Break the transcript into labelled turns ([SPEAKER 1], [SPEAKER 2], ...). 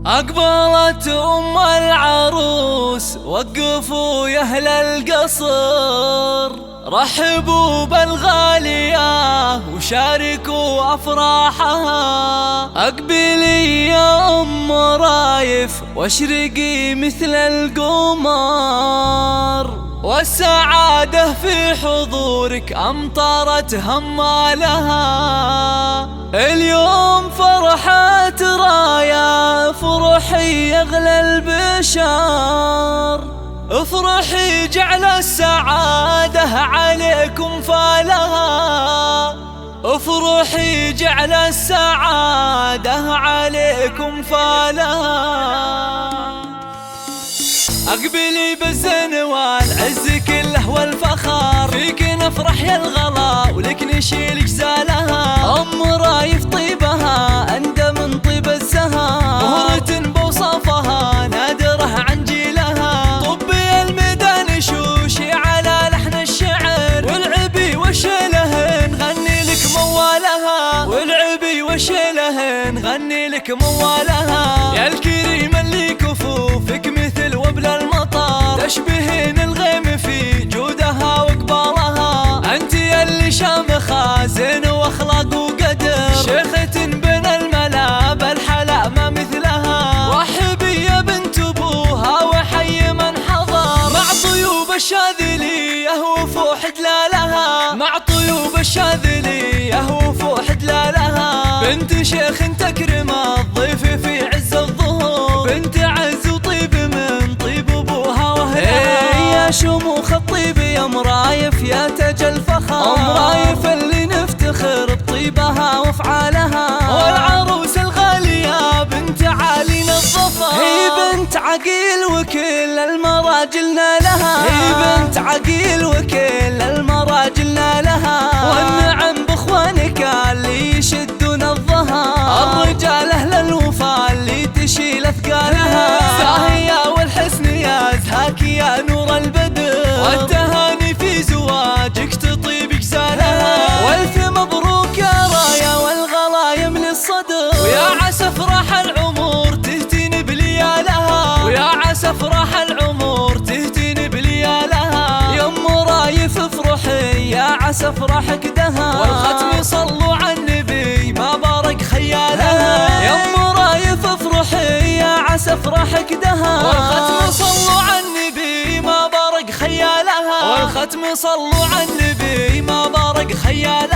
[SPEAKER 1] أقبلت أم العروس، وقفوا يا أهل القصر، رحبوا بالغالية وشاركوا أفراحها. أقبلي يا أم رايف واشرقي مثل القمر، والسعادة في حضورك أمطرت همالها. اليوم فرحة رايا، افرحي أغلى البشر، افرحي جعل السعادة عليكم فالها، افرحي جعل السعادة عليكم فالها. أقبلي بالزين والعز كله والفخر، فيك نفرح يا الغلا ولك نشيل جزالها. أم رايف طيبها أندى من طيب الزهر، مهرة بوصفها نادرة عن جيلها. طبي الميدان شوشي على لحن الشعر، والعبي وشله نغني لك موالها، والعبي وشله نغني لك موالها. يا الكريم اللي كفوفك مثل وبل المطر، تشبهين الغيم في جودها وقبالها. انت اللي شامخة زين واخلاق وقدر، شيخة بين الملا بالحلا ما مثلها. رحبي يا بنت ابوها وحي من حضر، مع طيوب الشاذلية وفوح دلالها، مع طيوب الشاذلية وفوح دلالها. بنت شيخ تكرم الضيف في عز الظهور، بنت عز وطيب من طيب ابوها واهلها. يا شموخ الطيب يا ام رايف يا تاج الفخر، ام رايف اللي نفتخر بطيبها وافعالها. والعروس الغالية بنت عالين الظفر، هي بنت عقيل وكل المراجل نالها، هي بنت عقيل وكل المراجل نالها. والنعم باخوانك اللي يشدون الظهر، الرجال اهل الوفا اللي تشيل اثقالها. زاهية والحسن يا زهاك يا نور البدر، والتهاني في زواجك تطيب جزالها. والف مبروك يا رايا والغلا يملي الصدر، ويا عسى افراح العمر تهتين بليالها، ويا عسى افراح العمر تهتين بليالها. يا ام رايف افرحي يا عسى افراحك دها، والختم صلوا على النبي ما بارك خيالها. يا ام رايف افرحي يا عسى افراحك دها، والختم صلوا على النبي ما بارك خيالها، والختم صلوا على النبي ما بارك خيالها.